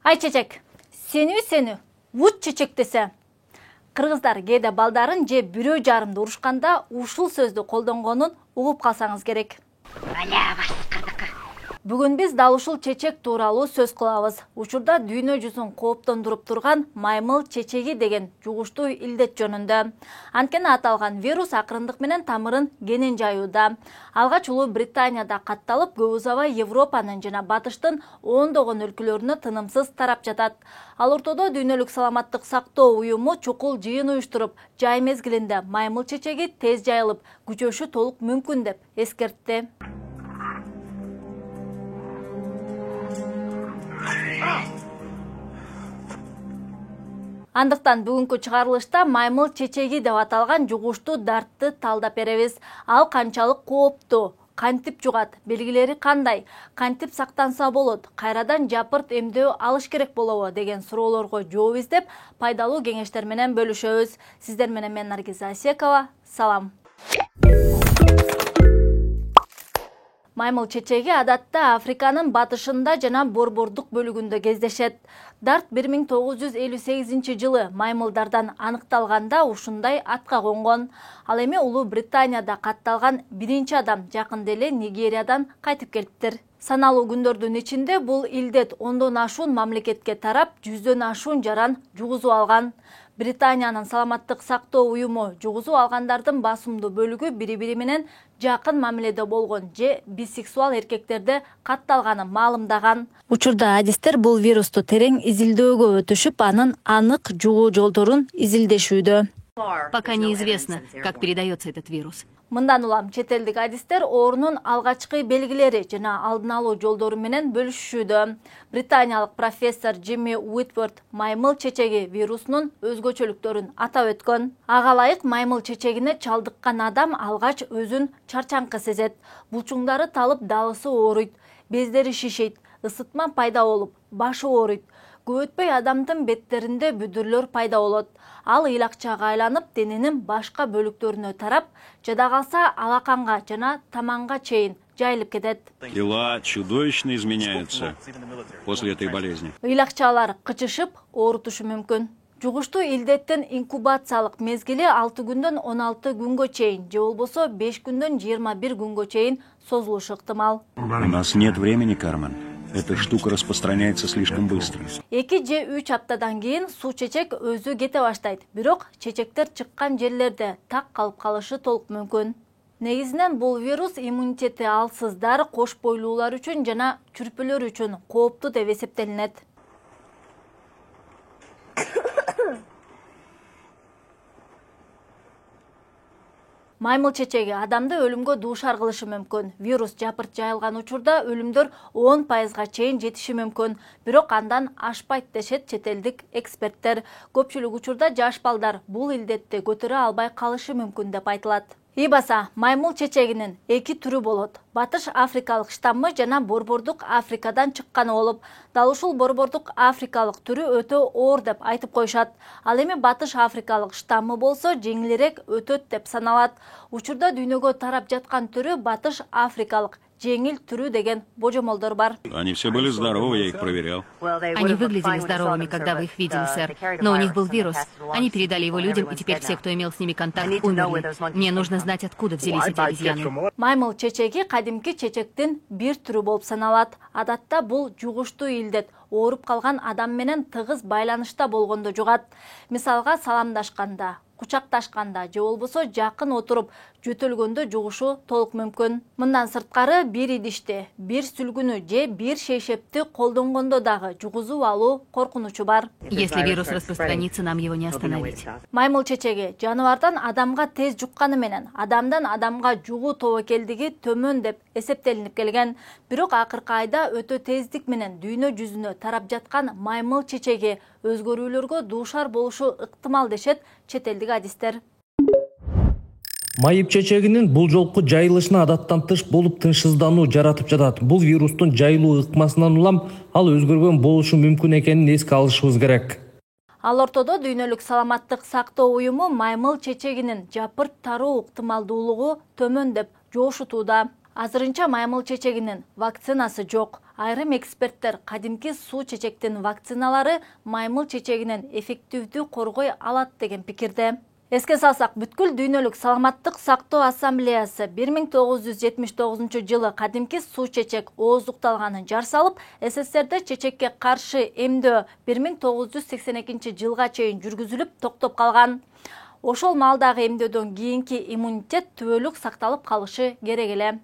Ай чечек, сени, вут чечек десе. Кыргыздар кээде балдарын же бирөө жарымды урушканда ушул сөздү колдонгонун угуп калсаңыз керек. Бүгүн биз дал ушул чечек тууралуу сөз кылабыз. Учурда дүйнө жүзүн кооптондуруп турган маймыл чечеги деген жугуштуу илдет жөнүндө. Анткени аталган вирус акырындык менен тамырын кенен жаюуда. Алгач Улуу Британияда катталып, көп узабай Европанын жана Батыштын ондогон өлкөлөрүнө тынымсыз тарап жатат. Ал ортодо Дүйнөлүк саламаттык сактоо уюму чукул жыйын уюштуруп, жай мезгилинде маймыл чечеги тез жайылып, күчөшү толук мүмкүн деп эскертти. Андыктан бүгүнкү чыгарылышта маймыл чечеги деп аталган жугуштуу дартты талдап беребиз. Ал канчалык кооптуу, кантип жугат, белгилери кандай, кантип сактанса болот, кайрадан жапырт эмдөө алыш керек болобу деген суроолорго жооп издеп, пайдалуу кеңештер менен бөлүшөбүз. Сиздер менен мен Наргиз Асекова. Салам. Маймыл чечеги адатта Африканын батышында жана борбордук бөлүгүндө кездешет. Дарт 1958 жылы маймылдардан аныкталганда ушундай атка конгон. Ал эми Улуу Британияда катталган биринчи адам жакында эле Нигериядан кайтып келиптир. Саналуу күндөрдүн ичинде бул илдет ондон ашуун мамлекетке тарап, 100дөн ашуун жаран жугузуп алган. Британиянын саламаттык сактоо уюму жугузуп алгандардын басымдуу бөлүгү бири-бири менен жакын мамиледе болгон же бисексуал эркектерде катталганын маалымдаган. Учурда адистер бул вирусту терең изилдөөгө өтүшүп, анын анык жугуу жолдорун изилдешүүдө. Пока неизвестно, как передается этот вирус. Мындан улам чет элдик адистер оорунун алгачкы белгилери жана алдын алуу жолдору менен бөлүшүүдө. Британиялык профессор Джимми Уитворд маймыл чечеги вирусунун өзгөчөлүктөрүн атап өткөн. Ага ылайык маймыл чечегине чалдыккан адам алгач өзүн чарчаңкы сезет. Булчуңдары талып, дагысы ооруйт, бездери шишейт, ысытма пайда болуп, башы ооруйт. Көп өтпөй адамдын беттеринде бүдүрлөр пайда болот. Ал ыйлакчага айланып, дененин башка бөлүктөрүнө тарап, жада калса алаканга жана таманга чейин жайылып кетет. Тела чудовищно изменяются после этой болезни. Ыйлакчалар кычышып, оорутушу мүмкүн. Жугуштуу илдеттин инкубациялык мезгили 6 күндөн 16 күнгө чейин, же болбосо 5 күндөн 21 күнгө чейин созулушу ыктымал. У нас нет времени, Кармен. Эта штука распространяется слишком быстро. 2 же 3 аптадан кийин суу чечек өзү кете баштайт. Бирок чечектер чыккан жерлерде так калып калышы толук мүмкүн. Негизинен бул вирус иммунитети алсыздар, кош бойлуулар үчүн жана чүрпүлөр үчүн кооптуу деп эсептелинет. Маймыл чечеги адамды өлүмгө дуушар кылышы мүмкүн. Вирус жапырт жайылган учурда өлүмдөр 10%га чейин жетиши мүмкүн. Бирок андан ашпайт дешет чет элдик эксперттер. Көпчүлүк учурда жаш балдар бул илдетти көтөрө албай калышы мүмкүн деп айтылат. Ибаса маймыл чечегинин 2 түрү болот. Батыш Африкалык штаммы жана борбордук Африкадан чыкканы болуп, дал ушул борбордук Африкалык түрү өтө оор деп айтып коюшат. Ал эми Батыш Африкалык штаммы болсо жеңилирээк өтөт деп саналат. Учурда дүйнөгө тарап жаткан түрү Батыш Африкалык жеңил түрү деген божомолдор бар. Они все были здоровы, я их проверял. Они выглядели здоровыми, когда вы их видели, сэр. Но у них был вирус. Они передали его людям, и теперь все, кто имел с ними контакт, умерли. Мне нужно знать, откуда взялись эти обезьяны. Маймыл чечеги кадимки чечектин бир түрү болуп саналат. Адатта бул жугуштуу илдет ооруп калган адам менен тыгыз байланышта болгондо жугат. Мисалга саламдашканда, кучакташканда же болбосо жакын отуруп жөтөлгөндө жугушу толук мүмкүн. Мындан сырткары бир идишти, бир сүлгүнү же бир шейшепти колдонгондо дагы жугузуп алуу коркунучу бар. Если вирус распространится, нам его не остановить. Маймыл чечеги жаныбардан адамга тез жукканы менен адамдан адамга жугуу тобокелдиги төмөн деп эсептелинип келген. Бирок акыркы айда өтө тездик менен дүйнө жүзүнө тарап жаткан маймыл чечеги өзгөрүүлөргө дуушар болушу ыктымал дешет чет элдик адистер. Майып чечегинин бул жолку жайылышына адаттан тыш болуп тынчсыздануу жаратып жатат. Бул вирустун жайылуу ыкмасынан улам ал өзгөргөн болушу мүмкүн экенин эске алышыбыз керек. Ал ортодо Дүйнөлүк саламаттык сактоо уюму маймыл чечегинин жапырт тароо ыктымалдуулугу төмөн деп жоошутууда. Азырынча маймыл чечегинин вакцинасы жок. Айрым эксперттер кадимки суу чечектин вакциналары маймыл чечегинен эффективдүү коргой алат деген пикирде. Эске салсак, бүткүл дүйнөлүк саламаттык сактоо ассамблеясы 1979 жылы кадимки суу чечек ооздукталганын жар салып, СССРде чечекке каршы эмдөө 1982 жылга чейин жүргүзүлүп токтоп калган. Ошол маалдагы эмдөөдөн кийинки иммунитет түбөлүк сакталып калышы керек эле.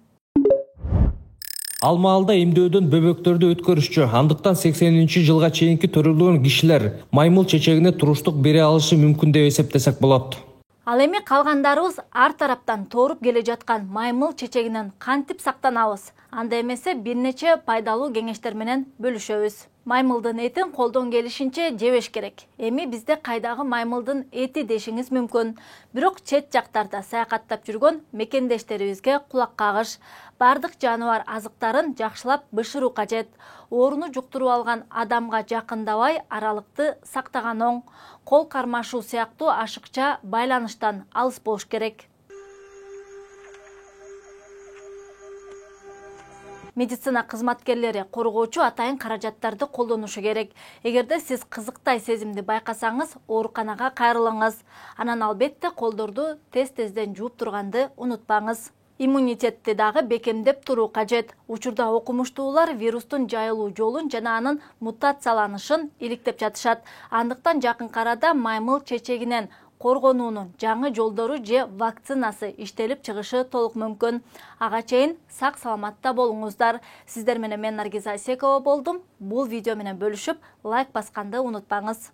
Ал маалда эмдөөдөн бөбөктөрдү өткөрүшчү. Андыктан 80 жылга чейинки төрөлгөн кишилер маймыл чечегине туруштук бере алышы мүмкүн деп эсептесек болот. Ал эми калгандарыбыз ар тараптан тооруп келе жаткан маймыл чечегинен кантип сактанабыз? Анда эмесе бир нече пайдалуу кеңештер менен бөлүшөбүз. Маймылдын этин колдон келишинче жебеш керек. Эми бизде кайдагы маймылдын эти дешиңиз мүмкүн. Бирок чет жактарда саякаттап жүргөн мекендештерибизге кулак кагыш. Бардык жаныбар азыктарын жакшылап бышыруу кажет. Ооруну жуктуруп алган адамга жакындабай аралыкты сактаган оң. Кол кармашуу сыяктуу ашыкча байланыштан алыс болуш керек. Медицина кызматкерлери коргоочу атайын каражаттарды колдонушу керек. Эгерде сиз кызыктай сезимди байкасаңыз, ооруканага кайрылыңыз. Анан албетте колдорду тез-тезден жууп турганды унутпаңыз. Иммунитетти дагы бекемдеп туруу кажет. Учурда окумуштуулар вирустун жайылуу жолун жана анын мутацияланышын иликтеп жатышат. Андыктан жакынкы арада маймыл чечегинен коргонуунун жаңы жолдору же вакцинасы иштелип чыгышы толук мүмкүн. Ага чейин сак саламатта болуңуздар. Сиздер менен мен Наргиз Айсекова болдум. Бул видео менен бөлүшүп, лайк басканды унутпаңыз.